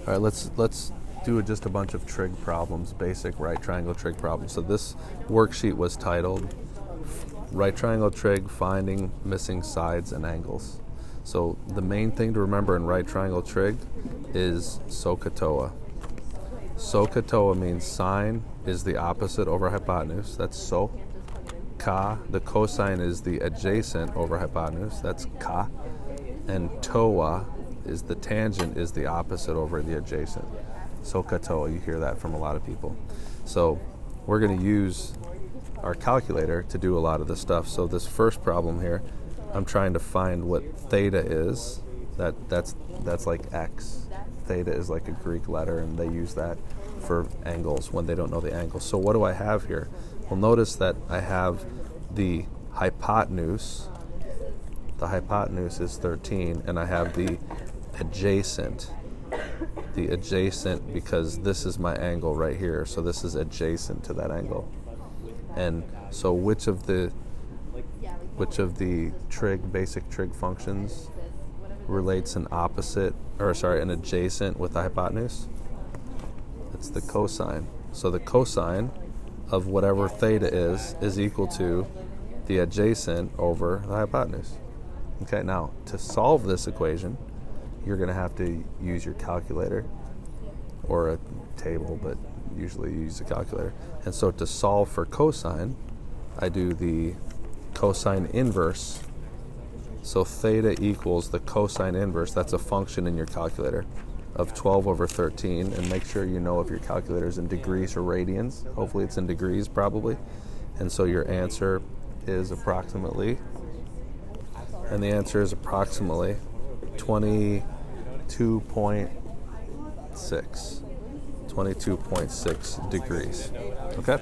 All right, let's do just a bunch of trig problems, basic right triangle trig problems. So this worksheet was titled Right Triangle Trig, Finding Missing Sides and Angles. So the main thing to remember in right triangle trig is Sohcahtoa. Sohcahtoa means sine is the opposite over hypotenuse. That's so. Ka, the cosine is the adjacent over hypotenuse. That's ka. And toa is the tangent is the opposite over the adjacent. Sohcahtoa, you hear that from a lot of people. So we're going to use our calculator to do a lot of this stuff. So this first problem here, I'm trying to find what theta is. That's like x. Theta is like a Greek letter, and they use that for angles when they don't know the angle. So what do I have here? Well, notice that I have the hypotenuse. The hypotenuse is 13, and I have the adjacent. The adjacent, because this is my angle right here, so this is adjacent to that angle. And so which of the basic trig functions relates an adjacent with the hypotenuse? It's the cosine. So the cosine of whatever theta is equal to the adjacent over the hypotenuse. Okay, now to solve this equation, you're going to have to use your calculator or a table, but usually you use a calculator. And so to solve for cosine, I do the cosine inverse. So theta equals the cosine inverse, that's a function in your calculator, of 12 over 13. And make sure you know if your calculator is in degrees or radians. Hopefully it's in degrees, probably. And so your answer is approximately, and the answer is approximately 22.6 degrees. Okay,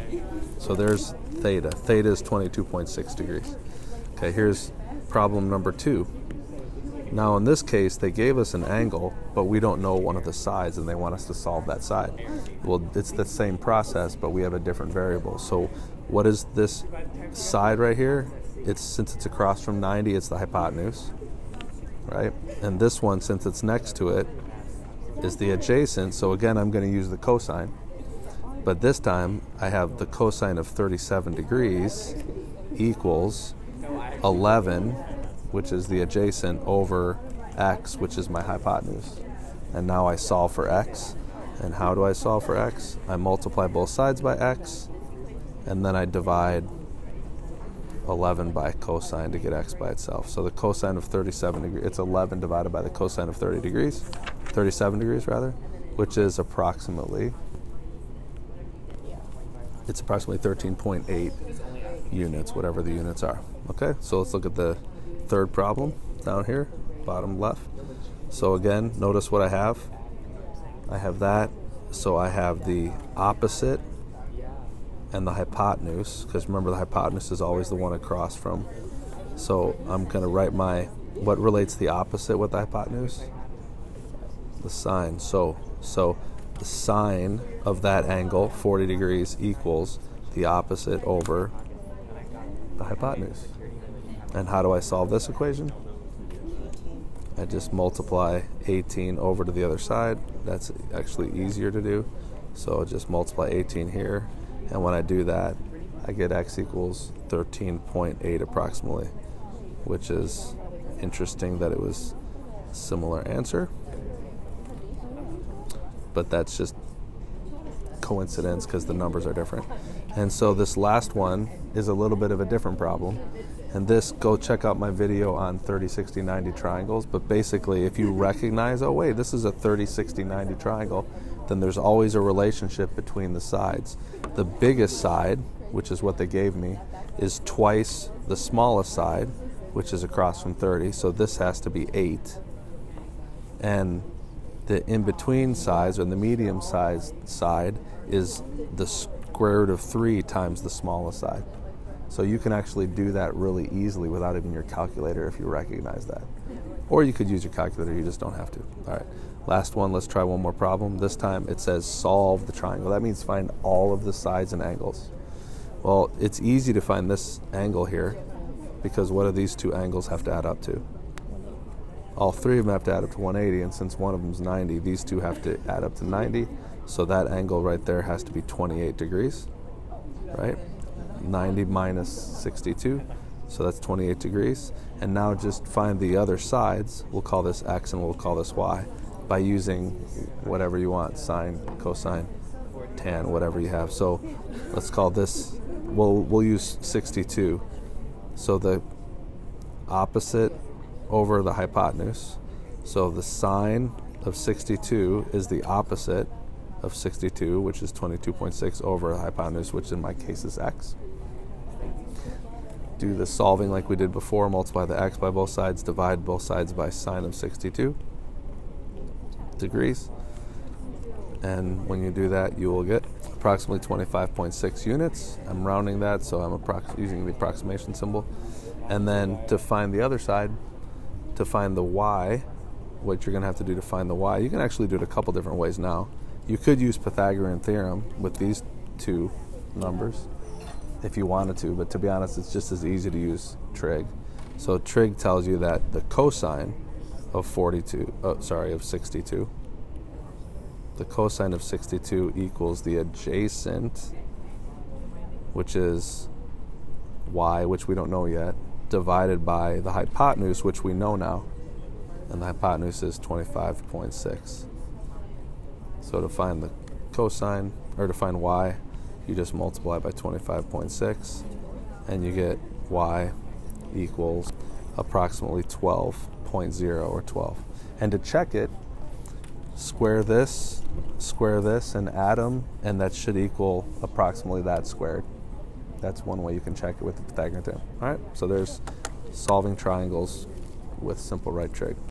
so there's theta. Theta is 22.6 degrees. Okay, here's problem number 2. Now in this case, they gave us an angle, but we don't know one of the sides, and they want us to solve that side. Well, it's the same process, but we have a different variable. So what is this side right here? Since it's across from 90, it's the hypotenuse, right? And this one, since it's next to it, is the adjacent. So again, I'm going to use the cosine. But this time, I have the cosine of 37 degrees equals 11, which is the adjacent, over x, which is my hypotenuse. And now I solve for x. And how do I solve for x? I multiply both sides by x, and then I divide 11 by cosine to get x by itself. So the cosine of 37 degrees, it's 11 divided by the cosine of 37 degrees rather, which is approximately 13.8 units, whatever the units are. Okay, so let's look at the third problem down here, bottom left. So again, notice what I have. I have that, so I have the opposite and the hypotenuse, because remember the hypotenuse is always the one across from. So I'm going to write what relates the opposite with the hypotenuse? The sine. So the sine of that angle, 40 degrees, equals the opposite over the hypotenuse. And how do I solve this equation? I just multiply 18 over to the other side. That's actually easier to do. So I'll just multiply 18 here. And when I do that, I get x equals 13.8 approximately, which is interesting that it was a similar answer. But that's just coincidence because the numbers are different. And so this last one is a little bit of a different problem. And this, go check out my video on 30, 60, 90 triangles. But basically, if you recognize, oh wait, this is a 30, 60, 90 triangle, then there's always a relationship between the sides. The biggest side, which is what they gave me, is twice the smallest side, which is across from 30. So this has to be 8. And the in-between sides, or the medium-sized side, is the square root of 3 times the smallest side. So you can actually do that really easily without even your calculator if you recognize that. Or you could use your calculator, you just don't have to. All right, last one, let's try one more problem. This time it says solve the triangle. That means find all of the sides and angles. Well, it's easy to find this angle here, because what do these two angles have to add up to? all three of them have to add up to 180, and since one of them is 90, these two have to add up to 90, so that angle right there has to be 28 degrees, right? 90 minus 62, so that's 28 degrees. And now just find the other sides. We'll call this x and we'll call this y by using whatever you want, sine, cosine, tan, whatever you have. So let's call this, we'll use 62. So the opposite over the hypotenuse. So the sine of 62 is the opposite of 62, which is 22.6 over the hypotenuse, which in my case is x. Do the solving like we did before, multiply the x by both sides, divide both sides by sine of 62 degrees. And when you do that, you will get approximately 25.6 units. I'm rounding that, so I'm using the approximation symbol. And then to find the other side, to find the y, what you're going to have to do to find the y, you can actually do it a couple different ways now. You could use Pythagorean theorem with these two numbers if you wanted to, but to be honest, it's just as easy to use trig. So trig tells you that the cosine of 62, the cosine of 62 equals the adjacent, which is y, which we don't know yet, divided by the hypotenuse, which we know now, and the hypotenuse is 25.6. So to find the cosine, or to find y, you just multiply by 25.6, and you get y equals approximately 12.0 or 12. And to check it, square this, and add them, and that should equal approximately that squared. That's one way you can check it with the Pythagorean theorem. All right, so there's solving triangles with simple right trig.